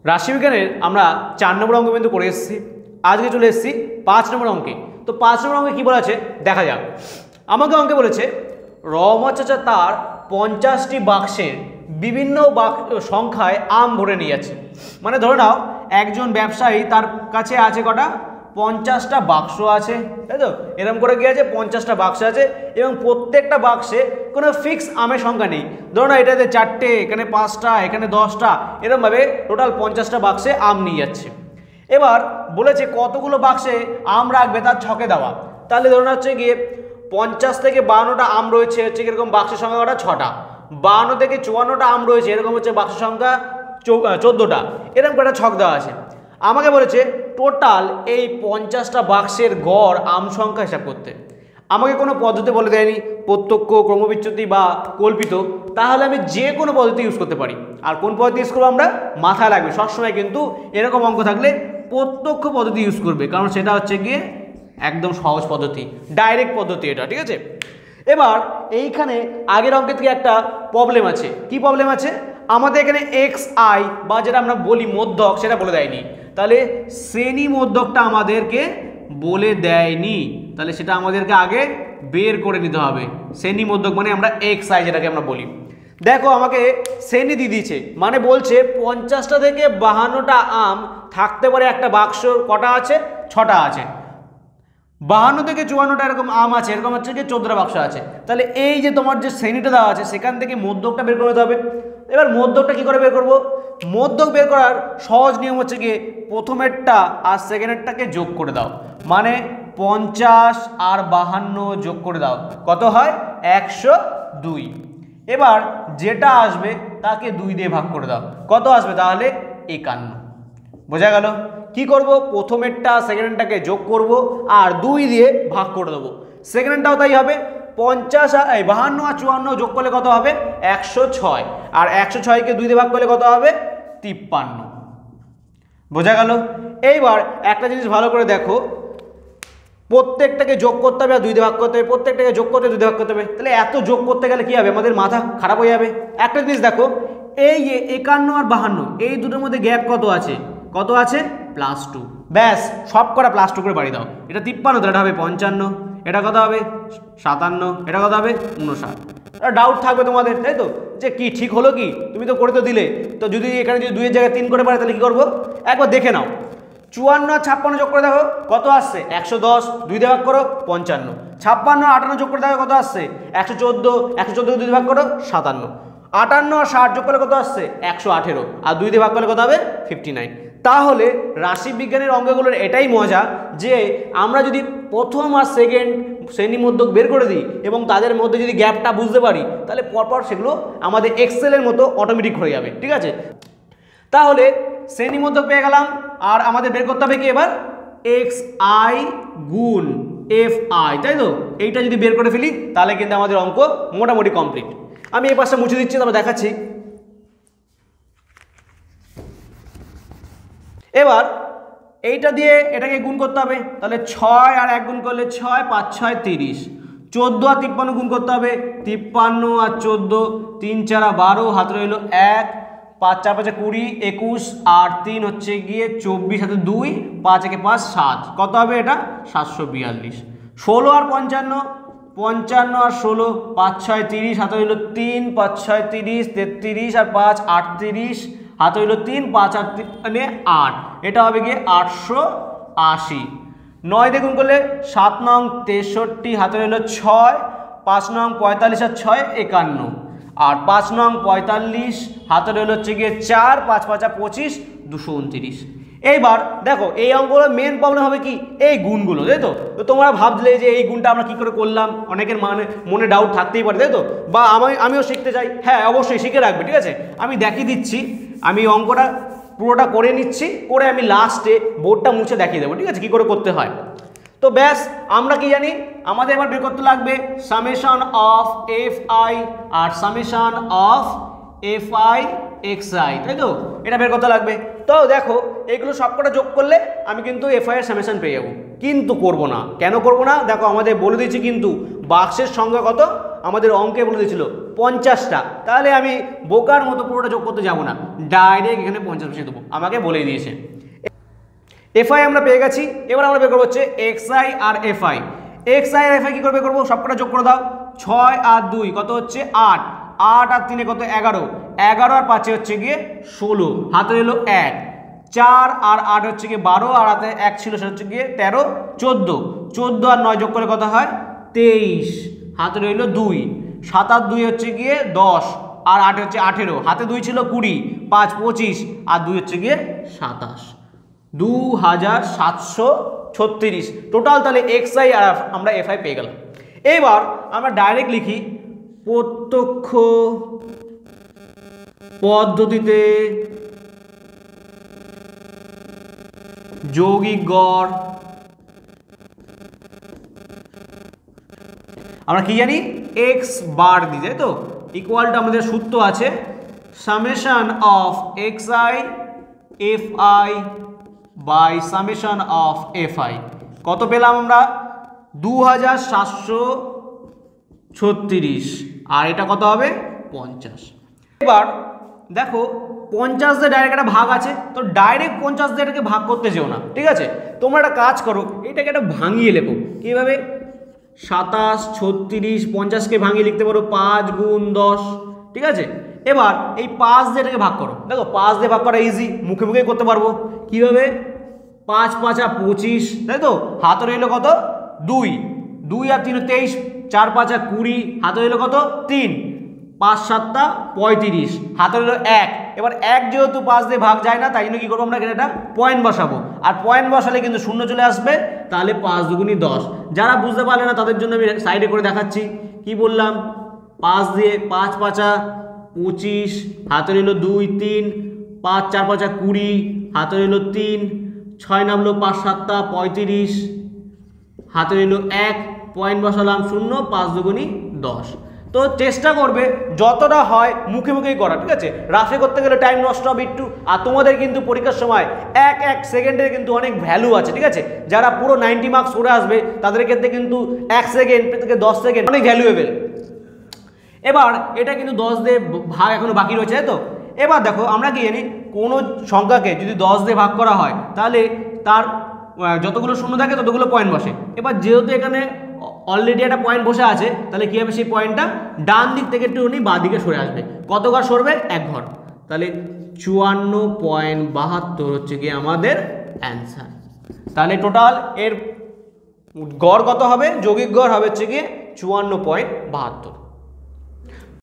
রাশিবিজ্ঞানের আমরা 4 নম্বর অঙ্ক কিন্তু করে এসেছি। আজকে চলে এসেছি 5 নম্বর অঙ্কে। তো 5 নম্বর অঙ্কে কী বলা আছে দেখা যাক। আমাকে অঙ্কে বলেছে রহমত চাচা তার 50টি বাক্সের বিভিন্ন সংখ্যায় আম ভরে নিয়ে যাচ্ছে। মানে ধরে নাও একজন ব্যবসায়ী তার কাছে আছে কটা 50টা বাক্স আছে, তাই তো? এরকম করে কি আছে 50টা বাক্স আছে এবং প্রত্যেকটা বাক্সে কোনো ফিক্স আমের সংখ্যা নেই। ধরো না এটাতে 4টে, এখানে 5টা, এখানে 10টা, এরকমভাবে টোটাল 50টা বাক্সে আম নিয়ে যাচ্ছে। এবার বলেছে কতগুলো বাক্সে আম রাখবে তার ছকে দেওয়া। তাহলে ধরুন হচ্ছে গিয়ে 50 থেকে 52টা আম রয়েছে, হচ্ছে এরকম বাক্সের সংখ্যা কটা 6টা। 52 থেকে 54টা আম রয়েছে, এরকম হচ্ছে বাক্সের সংখ্যা 14টা। এরকম করে ছক দেওয়া আছে। আমাকে বলেছে টোটাল এই 50টা বাক্সের গড় আম সংখ্যা হিসাব করতে। আমাকে কোনো পদ্ধতি বলে দেয়নি, প্রত্যক্ষ, ক্রমবিচ্যুতি বা কল্পিত। তাহলে আমি যে কোনো পদ্ধতি ইউজ করতে পারি। আর কোন পদ্ধতি ইউজ করবো আমরা? মাথায় রাখবে সবসময় কিন্তু এরকম অঙ্ক থাকলে প্রত্যক্ষ পদ্ধতি ইউজ করবে, কারণ সেটা হচ্ছে গিয়ে একদম সহজ পদ্ধতি, ডাইরেক্ট পদ্ধতি এটা, ঠিক আছে? এবার এইখানে আগের অঙ্কের থেকে একটা প্রবলেম আছে। কি প্রবলেম আছে? আমাদের এখানে এক্স আই বা যেটা আমরা বলি মধ্যক সেটা বলে দেয়নি। তাহলে শ্রেণী মধ্যকটা আমাদেরকে বলে দেয়নি, তাহলে সেটা আমাদেরকে আগে বের করে নিতে হবে। শ্রেণী মধ্যক মানে আমরা এক্স আই যেটাকে আমরা বলি। দেখো আমাকে শ্রেণী দিয়ে দিয়েছে, মানে বলছে 50টা থেকে 52টা আম থাকতে পারে একটা বাক্স। কটা আছে? 6টা আছে। 52 থেকে 54টা এরকম আম আছে, এরকম হচ্ছে কি 14টা বাক্স আছে। তাহলে এই যে তোমার যে শ্রেণীটা দেওয়া আছে সেখান থেকে মধ্যকটা বের করে নিতে হবে। এবার মধ্যকটা কি করে বের করব? মধ্যক বের করার সহজ নিয়ম হচ্ছে কি প্রথমেরটা আর সেকেন্ডেরটাকে যোগ করে দাও, মানে 50 আর 52 যোগ করে দাও, কত হয়? 102। এবার যেটা আসবে তাকে 2 দিয়ে ভাগ করে দাও, কত আসবে তাহলে? 51। বোঝা গেল? কি করব? প্রথমেরটা সেকেন্ডটাকে যোগ করব আর 2 দিয়ে ভাগ করে দেবো। সেকেন্ডটাও তাই হবে। 52 আর 54 যোগ করলে কত হবে? 106। আর 106কে 2 দিয়ে ভাগ করলে কত হবে? 53। বোঝা গেল? এইবার একটা জিনিস ভালো করে দেখো, প্রত্যেকটাকে যোগ করতে হবে আর 2 দিয়ে ভাগ করতে হবে, প্রত্যেকটাকে যোগ করতে 2 দিয়ে ভাগ করতে হবে। তাহলে এত যোগ করতে গেলে কি হবে? আমাদের মাথা খারাপ হয়ে যাবে। একটা জিনিস দেখো, এই যে 51 আর 52 এই দুটোর মধ্যে গ্যাপ কত আছে? কত আছে? +2। ব্যাস, সব কটা +2 করে বাড়ি দাও। এটা 53, তো এটা হবে 55, এটা কত হবে? 57, এটা কত হবে? 59। ডাউট থাকবে তোমাদের, তাই তো, যে কি ঠিক হলো কি? তুমি তো করে তো দিলে। তো যদি এখানে যদি 2 এর জায়গায় 3 করে পারে তাহলে কি করবো? একবার দেখে নাও। 54 আর 56 যোগ করে দেখো কত আসছে? 110। 2 দিয়ে ভাগ করো 55। 56 আর 58 যোগ করে দেখো কত আসছে? 114। 114 2 দিয়ে ভাগ করো 57। 58 আর 60 যোগ করলে কত আসছে? 118। আর 2 দিয়ে ভাগ করলে কত হবে? 59। তাহলে রাশিবিজ্ঞানের অঙ্কগুলোর এটাই মজা যে আমরা যদি প্রথম আর সেকেন্ড শ্রেণী মধ্যক বের করে দিই এবং তাদের মধ্যে যদি গ্যাপটা বুঝতে পারি, তাহলে পরপর সেগুলো আমাদের এক্সেলের মতো অটোমেটিক হয়ে যাবে, ঠিক আছে? তাহলে শ্রেণী মধ্যক পেয়ে গেলাম, আর আমাদের বের করতে হবে কি এবার? এক্স আই গুণ এফ আই, তাই তো? এইটা যদি বের করে ফেলি তাহলে কিন্তু আমাদের অঙ্ক মোটামুটি কমপ্লিট। আমি এই পাশটা মুছে দিচ্ছি, তারপর দেখাচ্ছি। এবার এইটা দিয়ে এটাকে গুণ করতে হবে। তাহলে 6 আর 1 গুণ করলে 6, 5 6 30। 14 আর 53 গুণ করতে হবে। 53 আর 14, 3 4 12, হাতে রইল 1, 5 4 5 20, 21 আর 3 হচ্ছে গিয়ে 24, হাতে 2, 5 1 5 7, কত হবে এটা? 742। 16 আর 55, 55 আর 16, 5 6 30, হাতে রইল 3, 5 6 30, 33 আর 5 38, হাতে হইল 3, 5 আর 3 8, এটা হবে গিয়ে 880। 9 দিয়ে গুণ করলে 7 নং 63, হাতে হইল 6, 5 নং 45 আর 6 51, আর 5 নং 45, হাতে হইল হচ্ছে গিয়ে 4, 5 5 আর 25, 229। এইবার দেখো এই অঙ্কগুলোর মেন প্রবলেম হবে কি? এই গুণগুলো, তাই তো? তো তোমরা ভাবলে যে এই গুণটা আমরা কি করে করলাম, অনেকের মনে ডাউট থাকতেই পারে, তাই তো? বা আমিও শিখতে চাই, হ্যাঁ অবশ্যই শিখে রাখবে, ঠিক আছে? আমি দেখিয়ে দিচ্ছি, আমি অঙ্কটা পুরোটা করে নিচ্ছি, করে আমি লাস্টে বোর্ডটা মুছে দেখিয়ে দেবো, ঠিক আছে, কী করে করতে হয়। তো ব্যাস, আমরা কি জানি? আমাদের এবার বের করতে লাগবে সামেশন অফ এফ আই আর summation of f i x i, তাই তো? এটা বের করতে লাগবে। তো দেখো এইগুলো সবকটা যোগ করলে আমি কিন্তু এফ আই এর সামেশন পেয়ে যাবো, কিন্তু করবো না। কেন করবো না? দেখো আমাদের বলে দিচ্ছি কিন্তু বাক্সের সংখ্যা কত? আমাদের অঙ্কে বলে দিয়েছিল 50টা, তাহলে আমি বোকার মতো পুরোটা যোগ করতে যাব না, ডাইরেক্ট এখানে 50 বসিয়ে দেবো, আমাকে বলেই দিয়েছে। এফআই আমরা পেয়ে গেছি। এবার আমরা বের করবো হচ্ছে এক্সআই আর এফআই। এক্সআই আর এফআই কী করে বের করবো, সবকটা যোগ করে দাও। 6 আর 2 কত হচ্ছে 8, 8 আর 3 কত 11, 11 আর 5 হচ্ছে গিয়ে 16, হাতে এলো 1, 4 আর 8 হচ্ছে গিয়ে 12, আর হাতে 1 ছিল সেটা হচ্ছে গিয়ে 13, 14, 14 আর 9 যোগ করলে কত হয় 23, হাতে রইল 2, 7 আর 2 হচ্ছে গিয়ে 10, আর 8 হচ্ছে 18, হাতে 2 ছিল 20, 5 25, আর 2 হচ্ছে গিয়ে 27, 2736 টোটাল। তাহলে এক্সআই আর আমরা এফআই পেয়ে গেলাম। এবার আমরা ডাইরেক্ট লিখি প্রত্যক্ষ পদ্ধতিতে যৌগিক গড়, আমরা কি জানি এক্স বার দিই, তাই তো, ইকুয়ালটা আমাদের সূত্র আছে summation of x i f i by summation of f i. কত পেলাম আমরা 2736, আর এটা কত হবে 50। এবার দেখো 50 দিয়ে ডাইরেক্ট একটা ভাগ আছে, তো ডাইরেক্ট 50 দিয়ে এটাকে ভাগ করতে যেও না, ঠিক আছে। তোমরা একটা কাজ করো, এটাকে একটা ভাঙিয়ে লেখো। কীভাবে 27 36 50কে ভাঙিয়ে লিখতে পারো 5 গুণ 10, ঠিক আছে। এবার এই 5 দিয়ে এটাকে ভাগ করো, দেখো 5 দিয়ে ভাগ করা ইজি, মুখে মুখে করতে পারবো। কীভাবে 5 5 25, তাই তো, হাতে রইল কত 2, 2 আর 3 23, 4 5 20, হাতে রইল কত 3, 5 7 35, হাতে রইল 1। এবার 1 যেহেতু 5 দিয়ে ভাগ যায় না, তাই জন্য কী করবো আমরা এখানে একটা পয়েন্ট বসাবো, আর পয়েন্ট বসালে কিন্তু শূন্য চলে আসবে, তাহলে 5 দুগুণী 10। যারা বুঝতে পারলে না তাদের জন্য আমি সাইডে করে দেখাচ্ছি। কি বললাম, 5 দিয়ে 5 5 25, হাতে রইল 2 3, 5 4 5 20, হাতে রইল 3, 6 নামলো 5 7 35, হাতে রইল 1, পয়েন্ট বসালাম 0, 5 দুগুণী 10। তো চেষ্টা করবে যতটা হয় মুখে মুখেই করা, ঠিক আছে। রাফে করতে গেলে টাইম নষ্ট হবে একটু, আর তোমাদের কিন্তু পরীক্ষার সময় এক সেকেন্ডের কিন্তু অনেক ভ্যালু আছে, ঠিক আছে। যারা পুরো 90 মার্কস করে আসবে তাদের ক্ষেত্রে কিন্তু 1 সেকেন্ড থেকে 10 সেকেন্ড অনেক ভ্যালুয়েবল। এবার এটা কিন্তু 10 দিয়ে ভাগ এখনো বাকি রয়েছে, তাই তো। এবার দেখো আমরা কি জানি, কোনো সংখ্যাকে যদি 10 দিয়ে ভাগ করা হয় তাহলে তার যতগুলো শূন্য থাকে ততগুলো পয়েন্ট বসে। এবার যেহেতু এখানে অলরেডি একটা পয়েন্ট বসে আছে, তাহলে কী হবে, সেই পয়েন্টটা ডান দিক থেকে একটুখানি বাঁ দিকে সরে আসবে। কত ঘর সরবে, 1 ঘর। তাহলে 54.72 হচ্ছে কি আমাদের অ্যান্সার। তাহলে টোটাল এর গড় কত হবে, যৌগিক গড় হবে হচ্ছে গিয়ে 54.72।